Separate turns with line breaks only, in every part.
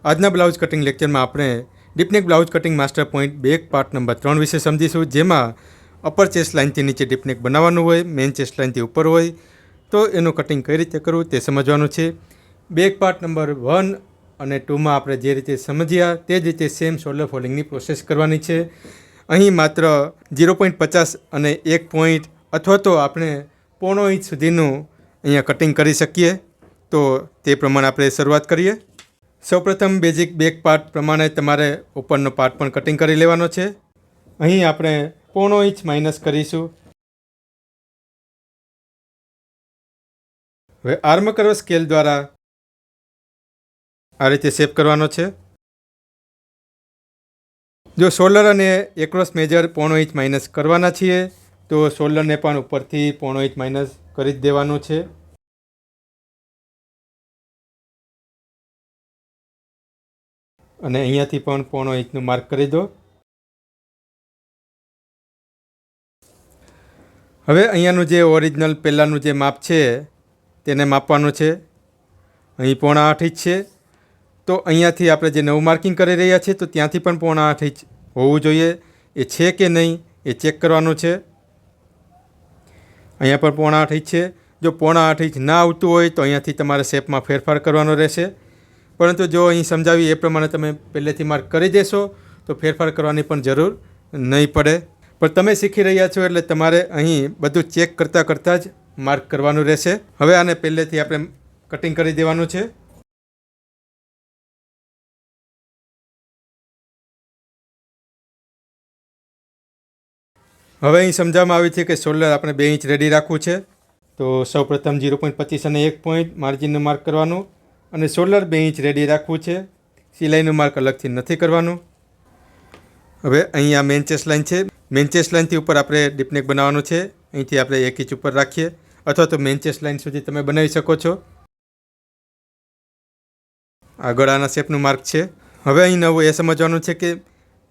આજના blouse cutting લેક્ચરમાં આપણે deep neck blouse cutting master point back part number 3 વિશે સમજીશું, જેમાં અપર ચેસ્ટ લાઇનથી નીચે ડીપનેક બનાવવાનું હોય, મેઇન ચેસ્ટ લાઇનથી ઉપર હોય તો એનું કટિંગ કઈ રીતે કરવું તે સમજવાનું છે. બેક પાર્ટ નંબર 1 અને 2માં આપણે જે રીતે સમજ્યા તે જ રીતે સેમ શોલ્ડર ફોલ્ડિંગની પ્રોસેસ કરવાની છે. અહીં માત્ર 0.50 અને 1 પોઈન્ટ અથવા તો આપણે 0.5 ઇંચ સુધીનું અહીંયા કટિંગ કરી શકીએ. તો તે પ્રમાણે આપણે શરૂઆત કરીએ. સૌપ્રથમ બેઝિક બેક પાર્ટ પ્રમાણે તમારે ઉપરનો પાર્ટ પણ કટિંગ કરી લેવાનો છે. અહીં આપણે 0.5 ઇંચ માઇનસ કરીશું. હવે આર્મ કર્વ સ્કેલ દ્વારા આ રીતે શેપ કરવાનો છે. જો શોલ્ડર અને એક્રોસ મેજર 0.5 ઇંચ માઇનસ કરવાના છીએ તો શોલ્ડરને પણ ઉપરથી 0.5 ઇંચ માઇનસ કરી જ દેવાનું છે. અને અહીંયાથી પણ 0.5 ઇંચનું માર્ક કરી દો. હવે અહીંયાનું જે ઓરિજિનલ પહેલાંનું જે માપ છે તેને માપવાનું છે. અહીં 0.8 ઇંચ છે. તો અહીંયાથી આપણે જે નવું માર્કિંગ કરી રહ્યા છીએ તો ત્યાંથી પણ 0.8 ઇંચ હોવું જોઈએ. એ છે કે નહીં એ ચેક કરવાનું છે. અહીંયા પણ 0.8 ઇંચ છે. જો 0.8 ઇંચ ના આવતું હોય તો અહીંયાથી તમારે શેપમાં ફેરફાર કરવાનો રહેશે. પરંતુ જો અહીં સમજાવી એ પ્રમાણે તમે પહેલેથી માર્ક કરી દેશો તો ફેરફાર કરવાની પણ જરૂર નહીં પડે. પણ તમે શીખી રહ્યા છો એટલે તમારે અહીં બધું ચેક કરતાં જ માર્ક કરવાનું રહેશે. હવે આને પહેલેથી આપણે કટિંગ કરી દેવાનું છે. હવે અહીં સમજાવવામાં આવ્યું છે કે શોલ્ડર આપણે 2 ઇંચ રેડી રાખવું છે. તો સૌપ્રથમ 0.25 અને 1 પોઈન્ટ માર્જિનનું માર્ક કરવાનું અને શોલ્ડર 2 ઇંચ રેડી રાખવું છે. સિલાઈનું માર્ક અલગથી નથી કરવાનું. હવે અહીં આ મેઇન ચેસ્ટ લાઇન છે. મેઇન ચેસ્ટ લાઇનથી ઉપર આપણે ડીપનેક બનાવવાનું છે. અહીંથી આપણે 1 ઇંચ ઉપર રાખીએ અથવા તો મેઇન ચેસ્ટ લાઇન સુધી તમે બનાવી શકો છો. આ ગળાના શેપનું માર્ક છે. હવે અહીં નવું એ સમજવાનું છે કે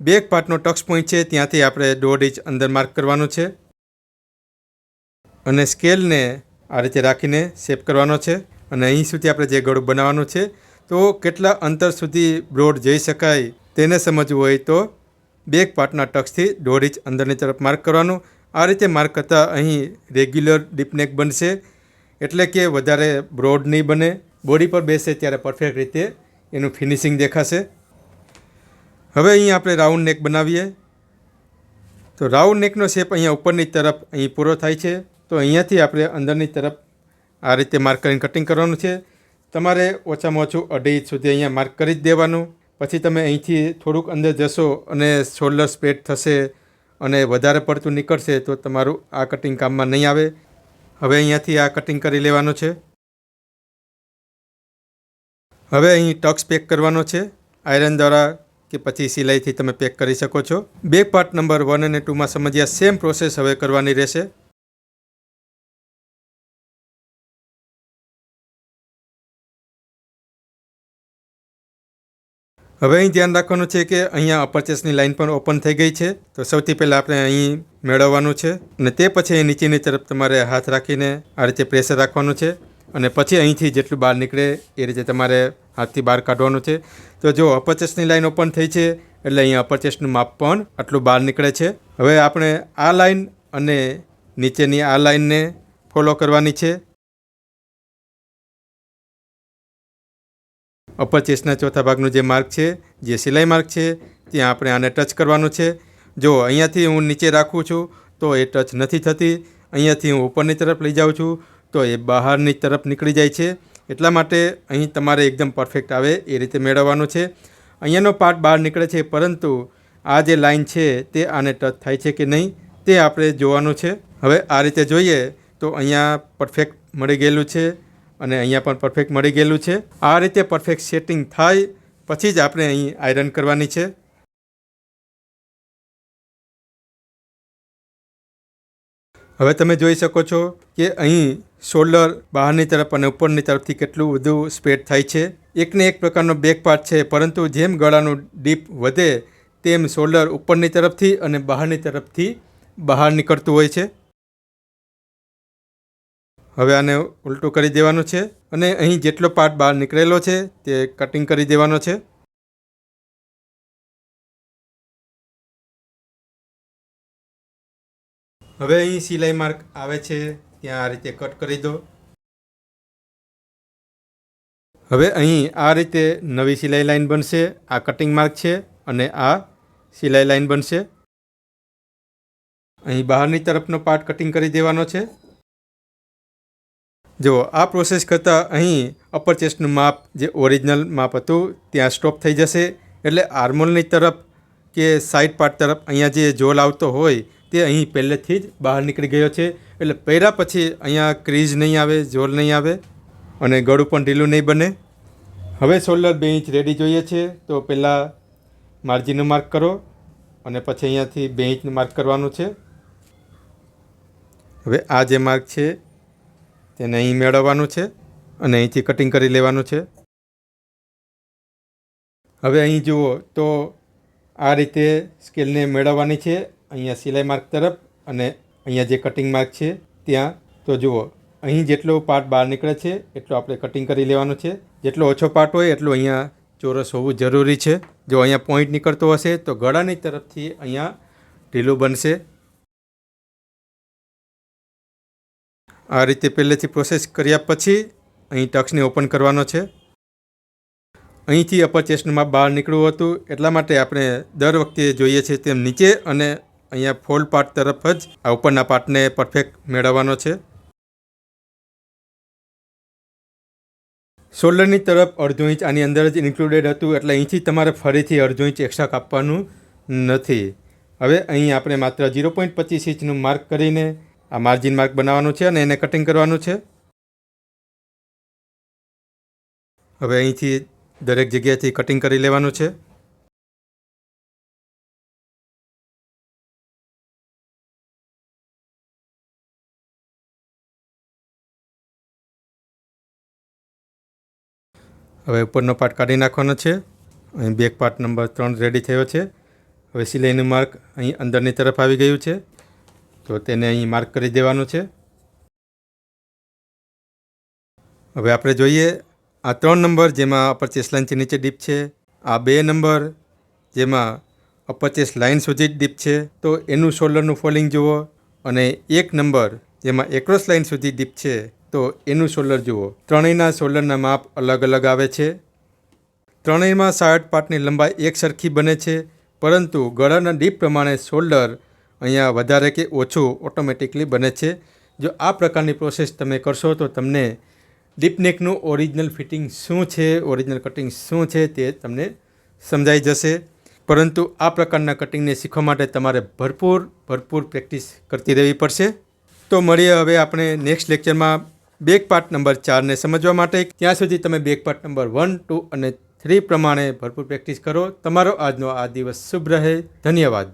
બેક પાર્ટનો ટક્સ પોઈન્ટ છે ત્યાંથી આપણે 1.5 ઇંચ અંદર માર્ક કરવાનું છે અને સ્કેલને આ રીતે રાખીને શેપ કરવાનો છે. અને અહીં સુધી આપણે જે ગળું બનાવવાનું છે તો કેટલા અંતર સુધી બ્રોડ જઈ શકાય તેને સમજવું હોય તો બેક પાર્ટના ટક્સથી 1.5 ઇંચ અંદરની તરફ માર્ક કરવાનું. આ રીતે માર્ક કરતાં અહીં રેગ્યુલર ડીપનેક બનશે, એટલે કે વધારે બ્રોડ નહીં બને. બોડી પર બેસે ત્યારે પરફેક્ટ રીતે એનું ફિનિશિંગ દેખાશે. હવે અહીં આપણે રાઉન્ડ નેક બનાવીએ. તો રાઉન્ડ નેકનો શેપ અહીંયા ઉપરની તરફ અહીં પૂરો થાય છે. તો અહીંયાથી આપણે અંદરની તરફ આ રીતે માર્ક કરીને કટિંગ કરવાનું છે. તમારે ઓછામાં ઓછું 2.5 ઇંચ સુધી અહીંયા માર્ક કરી જ દેવાનું. પછી તમે અહીંથી થોડુંક અંદર જશો અને શોલ્ડર સ્પ્રેડ થશે અને વધારે પડતું નીકળશે તો તમારું આ કટિંગ કામમાં નહીં આવે. હવે અહીંયાથી આ કટિંગ કરી લેવાનું છે. હવે અહીં ટક્સ પેક કરવાનો છે. આયરન દ્વારા કે પછી સિલાઈથી તમે પેક કરી શકો છો. બેક પાર્ટ નંબર 1 અને 2માં સમજ્યા સેમ પ્રોસેસ હવે કરવાની રહેશે. હવે અહીં ધ્યાન રાખવાનું છે કે અહીંયા અપર ચેસ્ટની લાઇન પણ ઓપન થઈ ગઈ છે. તો સૌથી પહેલાં આપણે અહીં મેળવવાનું છે અને તે પછી નીચેની તરફ તમારે હાથ રાખીને આ રીતે પ્રેશર રાખવાનું છે અને પછી અહીંથી જેટલું બહાર નીકળે એ રીતે તમારે હાથથી બહાર કાઢવાનું છે. તો જો અપર ચેસ્ટની લાઇન ઓપન થઈ છે એટલે અહીંયા અપર ચેસ્ટનું માપ પણ આટલું બહાર નીકળે છે. હવે આપણે આ લાઇન અને નીચેની આ લાઇનને ફોલો કરવાની છે. અપર ચેસ્ટના ચોથા ભાગનું જે માર્ક છે, જે સિલાઈ માર્ક છે, ત્યાં આપણે આને ટચ કરવાનું છે. જો અહીંયાથી હું નીચે રાખું છું તો એ ટચ નથી થતી. અહીંયાથી હું ઉપરની તરફ લઈ જાઉં છું તો એ બહારની તરફ નીકળી જાય છે. એટલા માટે અહીં તમારે એકદમ પરફેક્ટ આવે એ રીતે મેળવવાનું છે. અહીંયાનો પાર્ટ બહાર નીકળે છે પરંતુ આ જે લાઇન છે તે આને ટચ થાય છે કે નહીં તે આપણે જોવાનું છે. હવે આ રીતે જોઈએ તો અહીંયા પરફેક્ટ મળી ગયેલું છે અને અહીંયા પણ પરફેક્ટ મળી ગયેલું છે. આ રીતે પરફેક્ટ સેટિંગ થાય પછી જ આપણે અહીં આયરન કરવાની છે. હવે તમે જોઈ શકો છો કે અહીં શોલ્ડર બહારની તરફ અને ઉપરની તરફથી કેટલું બધું સ્પ્રેડ થાય છે. એકને એક પ્રકારનો બેક પાર્ટ છે, પરંતુ જેમ ગળાનું ડીપ વધે તેમ શોલ્ડર ઉપરની તરફથી અને બહારની તરફથી બહાર નીકળતું હોય છે. હવે આને ઉલટું કરી દેવાનું છે અને અહીં જેટલો પાર્ટ બહાર નીકળેલો છે તે કટિંગ કરી દેવાનો છે. હવે અહીં સિલાઈ માર્ક આવે છે ત્યાં આ રીતે કટ કરી દો. હવે અહીં આ રીતે નવી સિલાઈ લાઈન બનશે. આ કટિંગ માર્ક છે અને આ સિલાઈ લાઈન બનશે. અહીં બહારની તરફનો પાર્ટ કટિંગ કરી દેવાનો છે. જો આ પ્રોસેસ કરતાં અહીં અપર ચેસ્ટનું માપ જે ઓરિજિનલ માપ હતું ત્યાં સ્ટોપ થઈ જશે. એટલે આર્મોલની તરફ કે સાઈડ પાર્ટ તરફ અહીંયા જે ઝોલ આવતો હોય તે અહીં પહેલેથી જ બહાર નીકળી ગયો છે. એટલે પહેર્યા પછી અહીંયા ક્રીઝ નહીં આવે, ઝોલ નહીં આવે અને ગળું પણ ઢીલું નહીં બને. હવે શોલ્ડર 2 ઇંચ રેડી જોઈએ છે. તો પહેલાં માર્જિનનું માર્ક કરો અને પછી અહીંયાથી 2 ઇંચનું માર્ક કરવાનું છે. હવે આ જે માર્ક છે તેને અહીં મેળવવાનું છે અને અહીંથી કટિંગ કરી લેવાનું છે. હવે અહીં જુઓ તો આ રીતે સ્કેલને મેળવવાની છે અહીંયા સિલાઈ માર્ક તરફ અને અહીંયા જે કટિંગ માર્ક છે ત્યાં. તો જુઓ અહીં જેટલો પાર્ટ બહાર નીકળે છે એટલો આપણે કટિંગ કરી લેવાનો છે. જેટલો ઓછો પાર્ટ હોય એટલું અહીંયા ચોરસ હોવું જરૂરી છે. જો અહીંયા પોઈન્ટ નીકળતો હશે તો ગળાની તરફથી અહીંયા ઢીલું બનશે. આ રીતે પહેલેથી પ્રોસેસ કર્યા પછી અહીં ટક્સને ઓપન કરવાનો છે. અહીંથી અપર ચેસ્ટનું માપ બહાર નીકળવું હતું એટલા માટે આપણે દર વખતે જોઈએ છે તેમ નીચે અને અહીંયા ફોલ્ડ પાર્ટ તરફ જ આ ઉપરના પાર્ટને પરફેક્ટ મેળવવાનો છે. શોલ્ડરની તરફ 1/2 ઇંચ આની અંદર જ ઇન્ક્લુડેડ હતું એટલે અહીંથી તમારે ફરીથી 1/2 ઇંચ એક્સ્ટ્રા કાપવાનું નથી. હવે અહીં આપણે માત્ર 0.25 ઇંચનું માર્ક કરીને આ માર્જિન માર્ક બનાવવાનું છે અને એને કટિંગ કરવાનું છે. હવે અહીંથી દરેક જગ્યાએથી કટિંગ કરી લેવાનું છે. હવે ઉપરનો પાર્ટ કાઢી નાખવાનો છે. અહીં બેક પાર્ટ નંબર 3 રેડી થયો છે. હવે સિલાઈનું માર્ક અહીં અંદરની તરફ આવી ગયું છે તો તેને અહીં માર્ક કરી દેવાનું છે. હવે આપણે જોઈએ આ 3 નંબર જેમાં અપર ચેસ્ટ લાઇનથી નીચે ડીપ છે, આ 2 નંબર જેમાં અપર ચેસ્ટ લાઇન સુધી જ ડીપ છે તો એનું શોલ્ડરનું ફોલ્ડિંગ જુઓ અને 1 નંબર જેમાં એક્રોસ લાઇન સુધી ડીપ છે તો એનું શોલ્ડર જુઓ. ત્રણેયના શોલ્ડરના માપ અલગ અલગ આવે છે. ત્રણેયમાં સાઈડ પાર્ટની લંબાઈ એક સરખી બને છે પરંતુ ગળાના ડીપ પ્રમાણે શોલ્ડર અહીંયા વધારે કે ઓછું ઓટોમેટિકલી બને છે. જો આ પ્રકારની પ્રોસેસ તમે કરશો તો તમને ડીપ નેકનું ઓરિજિનલ ફિટિંગ શું છે, ઓરિજિનલ કટિંગ શું છે તે તમને સમજાઈ જશે. પરંતુ આ પ્રકારના કટિંગને શીખવા માટે તમારે ભરપૂર પ્રેક્ટિસ કરતી રહેવી પડશે. તો મળીએ હવે આપણે નેક્સ્ટ લેક્ચરમાં બેક પાર્ટ નંબર 4ને સમજવા માટે. ત્યાં સુધી તમે બેક પાર્ટ નંબર 1, 2 અને 3 પ્રમાણે ભરપૂર પ્રેક્ટિસ કરો. તમારો આજનો આ દિવસ શુભ રહે. ધન્યવાદ.